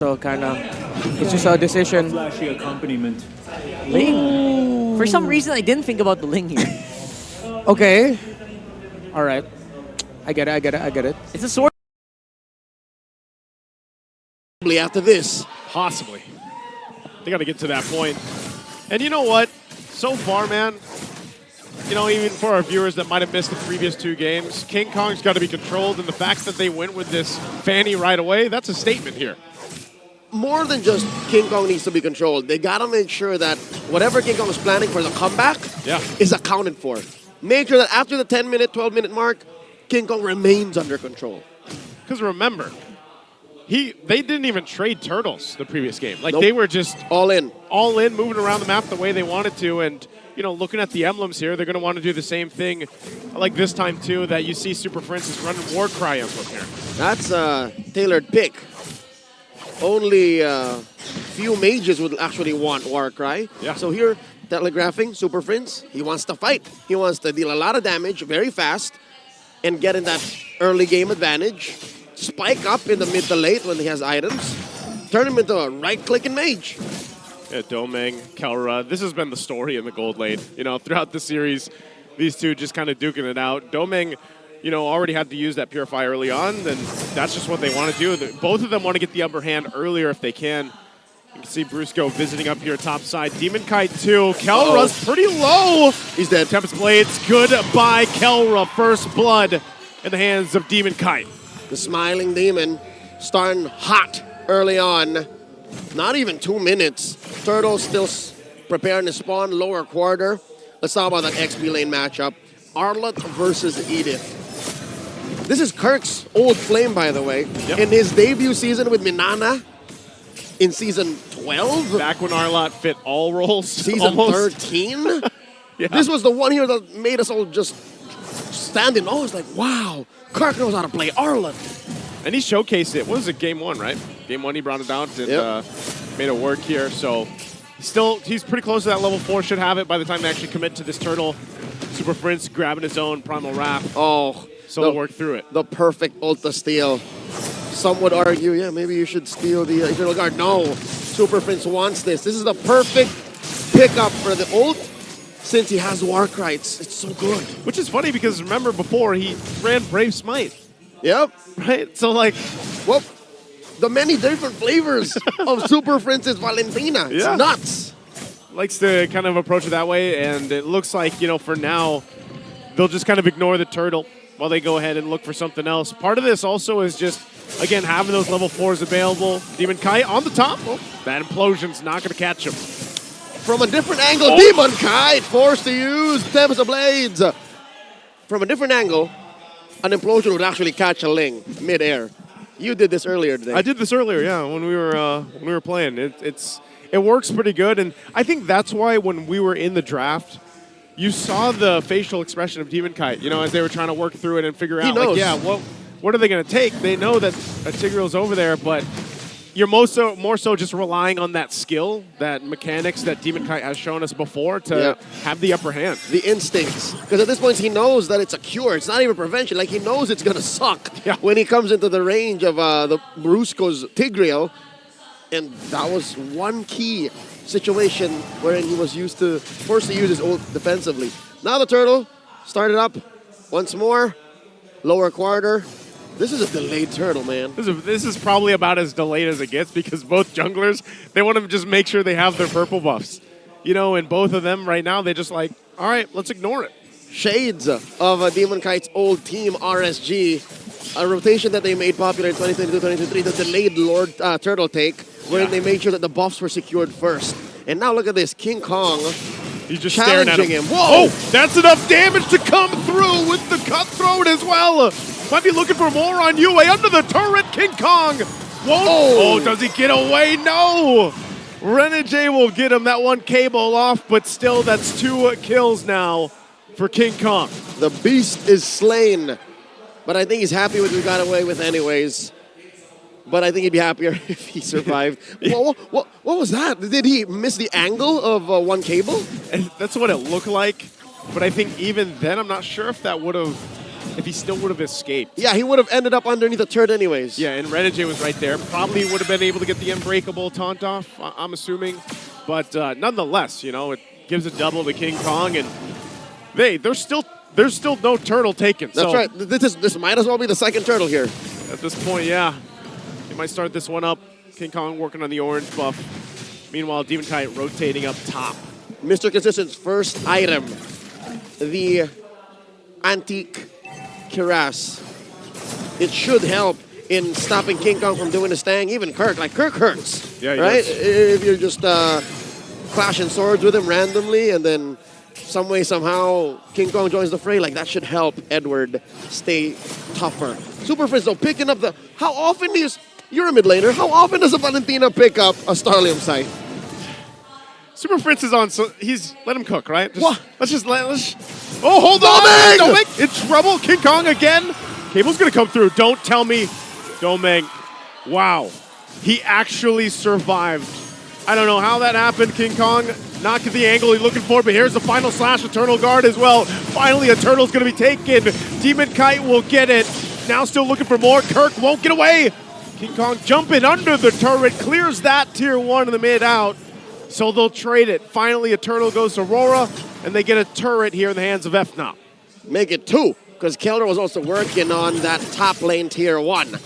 So kind of, it's just a decision. Flashy accompaniment. Ling. For some reason, I didn't think about the Ling here. Okay. All right. I get it. It's a sword. After this. Possibly. They got to get to that point. And you know what? So far, man, you know, even for our viewers that might have missed the previous two games, King Kong's got to be controlled, and the fact that they went with this Fanny right away, that's a statement here. More than just King Kong needs to be controlled. They got to make sure that whatever King Kong is planning for the comeback is accounted for. Make sure that after the 10-minute, 12-minute mark, King Kong remains under control. Because remember, they didn't even trade turtles the previous game. Like, Nope. they were just All in. moving around the map the way they wanted to. And, you know, looking at the emblems here, they're going to want to do the same thing like this time, too, that you see Super Francis running Warcry emblem here. That's a tailored pick. Only few mages would actually want Warcry. Yeah. So here, telegraphing Super Prince, he wants to fight. He wants to deal a lot of damage very fast and get in that early game advantage. Spike up in the mid to late when he has items. Turn him into a right-clicking mage. Yeah, Domeng, Kelra, this has been the story in the gold lane. You know, throughout the series, these two just kind of duking it out. Domeng, you know, already had to use that Purify early on, and that's just what they want to do. Both of them want to get the upper hand earlier if they can. You can see Brusco visiting up here top side. Demon Kite too. Kelra's pretty low. He's dead. Tempest Blades, goodbye Kelra. First blood in the hands of Demon Kite. The Smiling Demon starting hot early on. Not even 2 minutes. Turtle still preparing to spawn lower quarter. Let's talk about that XP lane matchup. Arlott versus Edith. This is Kirk's old flame, by the way. Yep. In his debut season with Minana in season 12. Back when Arlott fit all roles. Season almost. 13. Yeah. This was the one here that made us all just stand in awe. It's like, wow, Kirk knows how to play Arlott. And he showcased it. What was it, game one, right? Game one, he brought it out and made it work here. So he's pretty close to that level 4. Should have it by the time they actually commit to this turtle. Super Prince grabbing his own Primal Wrath. Oh, So they'll work through it. The perfect ulta steal. Some would argue, yeah, maybe you should steal the Eternal Guard. No, Super Prince wants this. This is the perfect pickup for the ult since he has Warcry. It's so good. Which is funny because remember before he ran Brave Smite, Yep. right? So like, Well, the many different flavors of Super Prince's Valentina. It's Yeah. nuts. likes to kind of approach it that way. And it looks like, you know, for now, they'll just kind of ignore the turtle while they go ahead and look for something else. Part of this also is just, again, having those level 4s available. Demon Kite on the top. Well, that implosion's not going to catch him. From a different angle, Demon Kite forced to use Tempest Blades. From a different angle, an implosion would actually catch a Ling mid-air. You did this earlier today. I did this earlier, yeah, when we were playing. It works pretty good, and I think that's why when we were in the draft, you saw the facial expression of Demon Kite, you know, as they were trying to work through it and figure out, knows. like, yeah, what are they going to take? They know that Tigreal's over there, but you're more so just relying on that skill, that mechanics that Demon Kite has shown us before to have the upper hand. The instincts. Because at this point, he knows that it's a cure. It's not even prevention. Like, he knows it's going to suck when he comes into the range of the Brusco's Tigreal. And that was one key situation wherein he was forced to use his ult defensively. Now the turtle started up once more. Lower quarter. This is a delayed turtle, man. This is probably about as delayed as it gets because both junglers, they want to just make sure they have their purple buffs. You know, and both of them right now, they just like, all right, let's ignore it. Shades of Demon Kite's old team, RSG. A rotation that they made popular in 2022-2023, the delayed Lord Turtle take, where they made sure that the buffs were secured first. And now look at this, King Kong He's just staring at him. Whoa! Oh, that's enough damage to come through with the cutthroat as well. Might be looking for more on UA under the turret. King Kong won't. Oh, does he get away? No. Renegade will get him that one cable off, but still that's 2 kills now for King Kong. The beast is slain. But I think he's happy with what he got away with anyways. But I think he'd be happier if he survived. What was that? Did he miss the angle of one cable? And that's what it looked like. But I think even then, I'm not sure if that would have if he still would have escaped. Yeah, he would have ended up underneath the turret anyways. Yeah, and Renegade was right there. Probably would have been able to get the unbreakable taunt off, I'm assuming. But nonetheless, you know, it gives a double to King Kong, and there's still no turtle taken. That's so right. This might as well be the second turtle here. At this point, yeah. He might start this one up. King Kong working on the orange buff. Meanwhile, Demon Kite rotating up top. Mr. Consistent's first item, the Antique Cuirass. It should help in stopping King Kong from doing his thing. Even Kirk, like Kirk hurts, Yeah, he right? does. If you're just clashing swords with him randomly, and then some way, somehow, King Kong joins the fray, like that should help Edward stay tougher. Super Frizz, though, picking up the... How often do you're a mid laner. How often does a Valentina pick up a Starlium site? Super Fritz is on, so let him cook, right? What? Oh, hold on! Doming! Doming! In trouble, King Kong again. Cable's gonna come through. Don't tell me, Doming. Wow, he actually survived. I don't know how that happened, King Kong. Not get the angle he's looking for, but here's the final slash, Eternal Guard as well. Finally, a turtle's gonna be taken. Demon Kite will get it. Now still looking for more. Kirk won't get away. King Kong jumping under the turret, clears that tier 1 in the mid out. So they'll trade it. Finally, Eternal goes to Rora, and they get a turret here in the hands of Fnop. Make it 2, because Keller was also working on that top lane tier 1.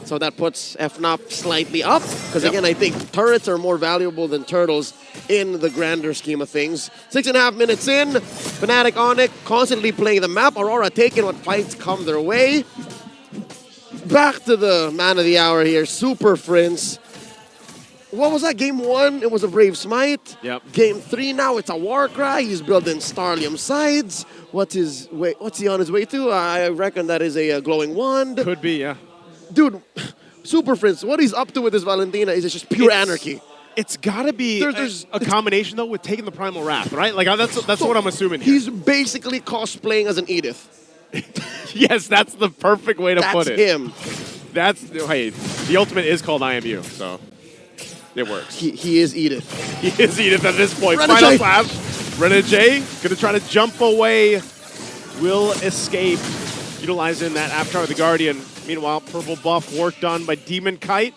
So that puts Fnop slightly up, because again, I think turrets are more valuable than turtles in the grander scheme of things. 6.5 minutes in, Fnatic Onic constantly playing the map. Aurora taking what fights come their way. Back to the man of the hour here, Super Prince. What was that, game 1? It was a Brave Smite. Yep. Game 3 now, it's a Warcry. He's building Starlium sides. What's he on his way to? I reckon that is a glowing wand. Could be, yeah. Dude, Super Prince, what he's up to with this Valentina is just pure anarchy. It's got to be a combination, though, with taking the Primal Wrath, right? Like, that's what I'm assuming here. He's basically cosplaying as an Edith. Yes, that's the perfect way to put it. That's him. Hey, the ultimate is called IMU, so it works. He is Edith. He is Edith at this point. Renegade. Final slash. Renegade gonna try to jump away. Will escape, utilizing that Avatar of the Guardian. Meanwhile, purple buff worked on by Demon Kite.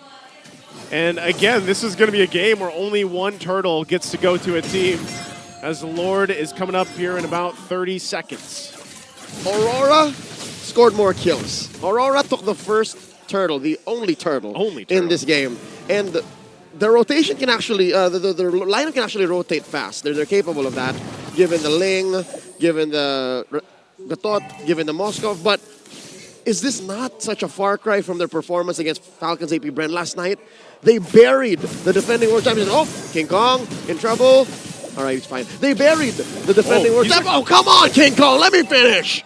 And again, this is gonna be a game where only one turtle gets to go to a team, as the Lord is coming up here in about 30 seconds. Aurora scored more kills. Aurora took the first turtle, the only turtle in this game. And the rotation can actually, the lineup can actually rotate fast. They're capable of that, given the Ling, given the Thought, given the Moskov. But is this not such a far cry from their performance against Falcons AP Brent last night? They buried the defending world champions. Oh, King Kong in trouble. All right, he's fine. They buried the defending world champions. Oh, come on, King Kong, let me finish.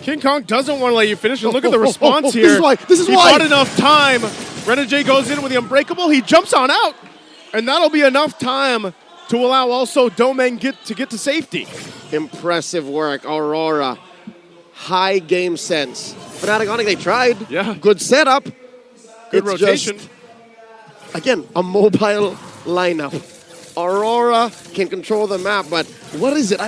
King Kong doesn't want to let you finish, and look at the response here. This is why. He bought enough time. Renegade goes in with the Unbreakable. He jumps on out, and that'll be enough time to allow also Domeng to get to safety. Impressive work, Aurora. High game sense. Fnatic Onic, they tried. Yeah. Good setup. Good rotation. Just, again, a mobile lineup. Aurora can control the map, but what is it?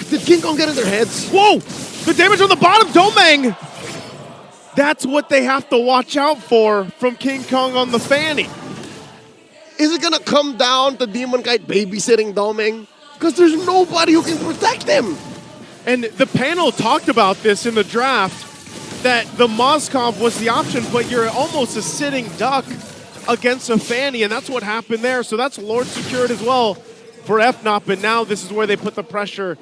Did King Kong get in their heads? Whoa! The damage on the bottom, Domeng! That's what they have to watch out for from King Kong on the Fanny. Is it gonna come down to Demon Kite babysitting Domeng? Because there's nobody who can protect him. And the panel talked about this in the draft, that the Moskov was the option, but you're almost a sitting duck against a Fanny, and that's what happened there. So that's Lord secured as well for Fnop, and now this is where they put the pressure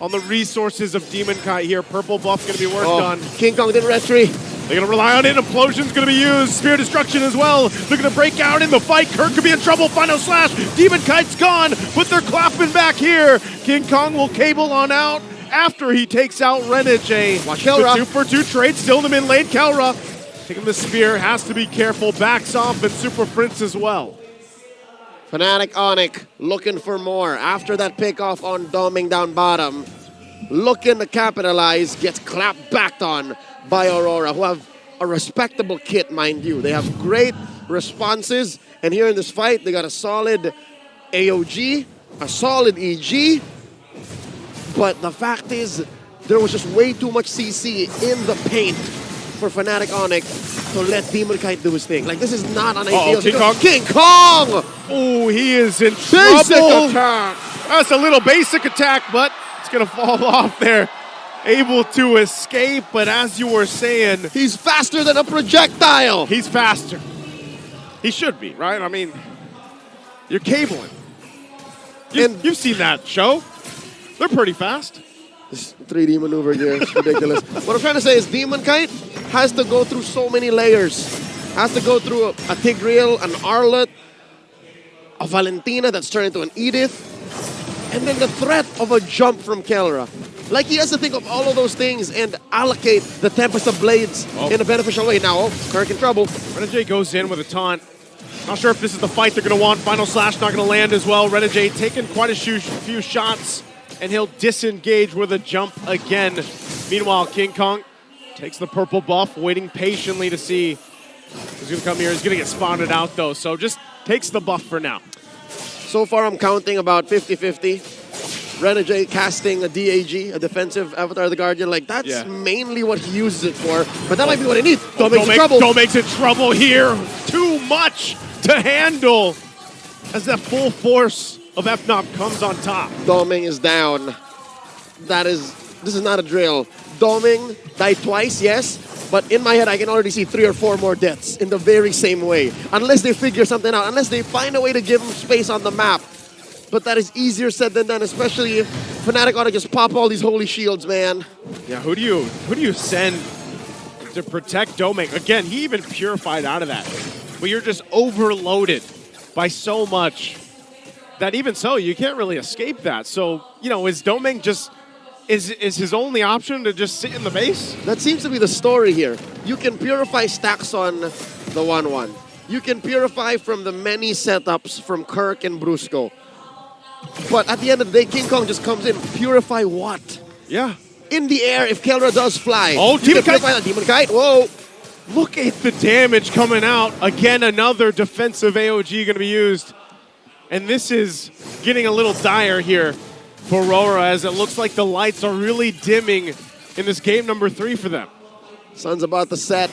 on the resources of Demon Kite here. Purple buff gonna be worked on. King Kong didn't retreat. They're gonna rely on it. Implosion's gonna be used. Spear Destruction as well. They're gonna break out in the fight. Kirk could be in trouble. Final slash. Demon Kite's gone, but they're clapping back here. King Kong will cable on out after he takes out Renegade. Watch Kelra. The 2-for-2 trade still in the mid lane. Kelra taking the spear, has to be careful. Backs off, and Super Prince as well. Fnatic Onic looking for more after that pickoff on Doming down bottom. Looking to capitalize, gets clapped back on by Aurora, who have a respectable kit, mind you. They have great responses, and here in this fight, they got a solid AOG, a solid EG, but the fact is, there was just way too much CC in the paint for Fnatic Onic to let Demon Kite do his thing. Like, this is not an ideal. King Kong. King Kong! Oh, he is in Basic trouble. attack! That's a little basic attack, but it's going to fall off there. Able to escape, but as you were saying... He's faster than a projectile! He's faster. He should be, right? I mean, you're cabling. You've seen that show. They're pretty fast. This 3D maneuver here is ridiculous. What I'm trying to say is Demon Kite has to go through so many layers. Has to go through a Tigreal, an Arlet, a Valentina that's turned into an Edith, and then the threat of a jump from Kelra. Like, he has to think of all of those things and allocate the Tempest of Blades in a beneficial way. Now, Kirk in trouble. Renegade goes in with a taunt. Not sure if this is the fight they're going to want. Final Slash not going to land as well. Renegade taking quite a few shots, and he'll disengage with a jump again. Meanwhile, King Kong takes the purple buff, waiting patiently to see who's going to come here. He's going to get spotted out, though, so just takes the buff for now. So far, I'm counting about 50-50. Renegade casting a DAG, a defensive Avatar of the Guardian. Like, that's mainly what he uses it for, but that might be what he needs. Doming's in trouble. Doming's in trouble here. Too much to handle as that full force of Fnop comes on top. Doming is down. This is not a drill. Doming died twice, yes, but in my head I can already see 3 or 4 more deaths in the very same way. Unless they figure something out, unless they find a way to give him space on the map. But that is easier said than done, especially if Fnatic ought to just pop all these holy shields, man. Yeah, who do you send to protect Doming? Again, he even purified out of that. But you're just overloaded by so much that even so, you can't really escape that. So, you know, is Doming just, is his only option to just sit in the base? That seems to be the story here. You can purify stacks on the 1-1. You can purify from the many setups from Kirk and Brusco. But at the end of the day, King Kong just comes in. Purify what? Yeah. In the air, if Kelra does fly. Oh, Demon Kite! Purify the Demon Kite. Whoa. Look at the damage coming out. Again, another defensive AOG going to be used. And this is getting a little dire here for Rora, as it looks like the lights are really dimming in this game number 3 for them. Sun's about to set.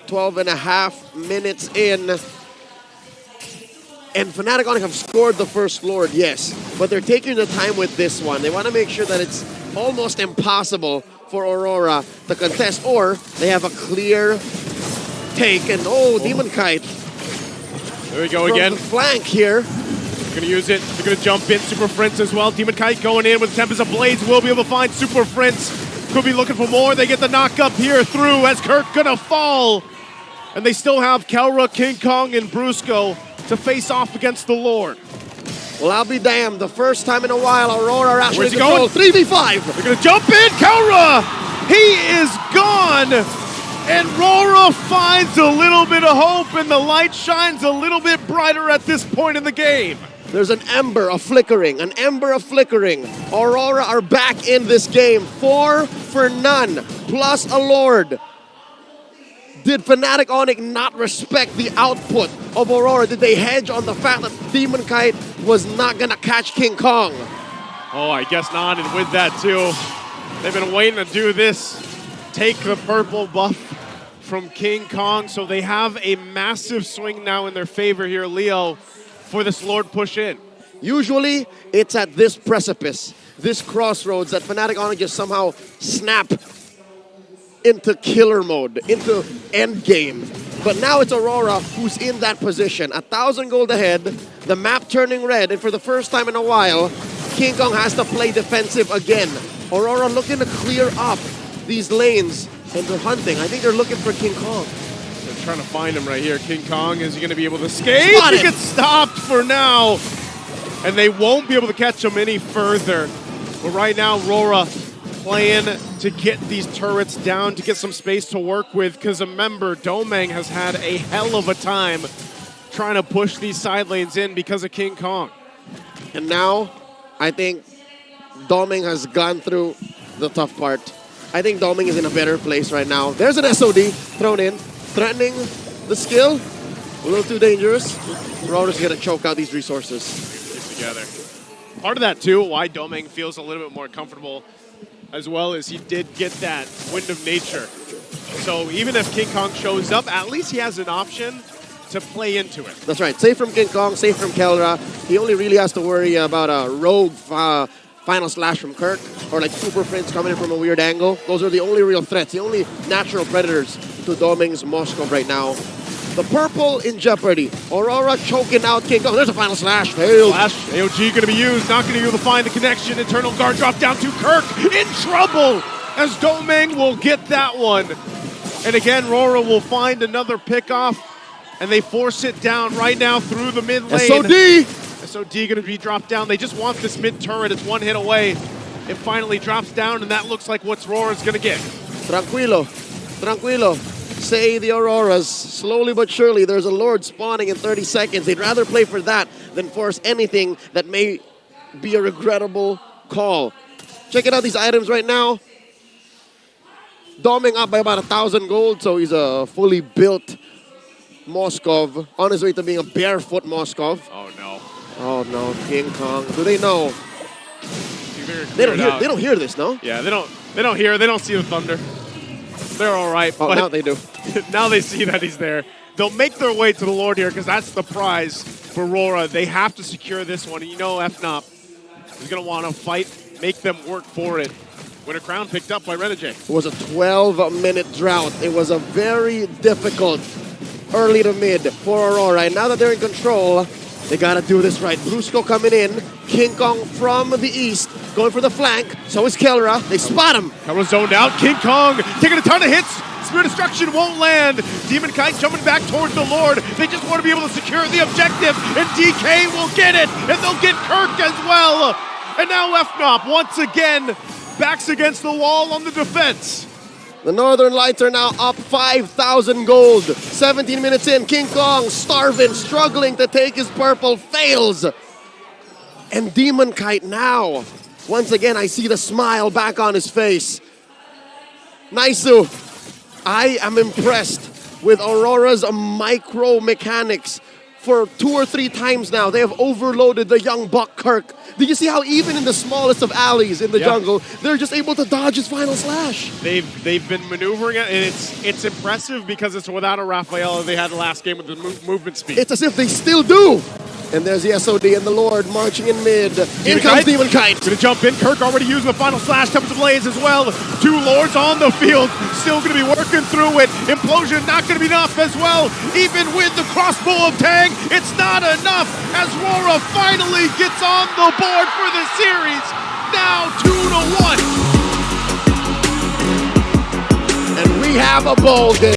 12.5 minutes in. And Fnatic Onic have scored the first Lord, yes. But they're taking the time with this one. They want to make sure that it's almost impossible for Aurora to contest, or they have a clear take. And Demon Kite. There we go From again. the flank here. They're going to use it. They're going to jump in. Super Prince as well. Demon Kite going in with Tempest of Blades. Will be able to find Super Prince. Could be looking for more. They get the knock up here through as Kirk going to fall. And they still have Kelra, King Kong, and Brusco to face off against the Lord. Well, I'll be damned. The first time in a while, Aurora actually Where's he going? 3v5. They're going to jump in. Kelra! He is gone. And Rora finds a little bit of hope, and the light shines a little bit brighter at this point in the game. There's an ember of flickering, an ember of flickering. Aurora are back in this game. 4 for none, plus a Lord. Did Fnatic Onic not respect the output of Aurora? Did they hedge on the fact that Demon Kite was not going to catch King Kong? Oh, I guess not, and with that too, they've been waiting to do this. Take the purple buff from King Kong, so they have a massive swing now in their favor here, Leo, for this Lord push in. Usually, it's at this precipice, this crossroads, that Fnatic Onic just somehow snap into killer mode, into end game. But now it's Aurora who's in that position. 1,000 gold ahead, the map turning red, and for the first time in a while, King Kong has to play defensive again. Aurora looking to clear up these lanes, and they're hunting. I think they're looking for King Kong. They're trying to find him right here. King Kong, is he going to be able to escape? Spotted. He gets stopped for now, and they won't be able to catch him any further. But right now, Rora playing to get these turrets down, to get some space to work with, because remember, Domang has had a hell of a time trying to push these side lanes in because of King Kong. And now, I think Doming has gone through the tough part. I think Doming is in a better place right now. There's an SOD thrown in, threatening the skill. A little too dangerous. Rora's going to choke out these resources. Get together. Part of that, too, why Domang feels a little bit more comfortable as well as he did get that Wind of Nature. So even if King Kong shows up, at least he has an option to play into it. That's right. Safe from King Kong, safe from Kelra. He only really has to worry about a rogue final slash from Kirk or like Super Prince coming in from a weird angle. Those are the only real threats, the only natural predators to Doming's Moskov right now. The purple in jeopardy. Aurora choking out King Kong. There's a final slash. Failed. Slash, AOG going to be used. Not going to be able to find the connection. Internal guard drop down to Kirk. In trouble as Doming will get that one. And again, Rora will find another pickoff. And they force it down right now through the mid lane. SOD! SOD going to be dropped down. They just want this mid turret. It's one hit away. It finally drops down, and that looks like what Rora's going to get. Tranquilo. Tranquilo. Say the Auroras. Slowly but surely, there's a Lord spawning in 30 seconds. They'd rather play for that than force anything that may be a regrettable call. Checking out these items right now. Doming up by about 1,000 gold, so he's a fully built Moskov on his way to being a barefoot Moskov. Oh, no. Oh, no. King Kong. Do they know? They don't hear this, no? Yeah, they don't hear. They don't see the thunder. They're all right. Oh, but now they do. now they see that he's there. They'll make their way to the Lord here because that's the prize for Rora. They have to secure this one. And you know Fnop is going to want to fight, make them work for it. Win a crown picked up by Renegade. It was a 12-minute drought. It was a very difficult early to mid for Aurora. And now that they're in control, they got to do this right. Brusco coming in. King Kong from the east going for the flank. So is Kelra. They spot him. Kelra's zoned out. King Kong taking a ton of hits. Spear Destruction won't land. Demon Kite jumping back towards the Lord. They just want to be able to secure the objective. And DK will get it. And they'll get Kirk as well. And now Fnop once again backs against the wall on the defense. The Northern Lights are now up 5,000 gold. 17 minutes in, King Kong starving, struggling to take his purple, fails. And Demon Kite now. Once again, I see the smile back on his face. Naisu, I am impressed with Aurora's micro mechanics. For 2 or 3 times now, they have overloaded the young buck Kirk. Did you see how even in the smallest of alleys in the jungle, they're just able to dodge his final slash? They've been maneuvering it, and it's impressive because it's without a Raphael they had the last game with the movement speed. It's as if they still do. And there's the SOD and the Lord marching in mid. In comes Demon Kite. Gonna jump in. Kirk already using the final slash. Tempest Blaze as well. 2 Lords on the field. Still gonna be working through it. Implosion not gonna be enough as well. Even with the crossbow of Tang, it's not enough as Rora finally gets on the board for the series. Now 2-1. And we have a ball game.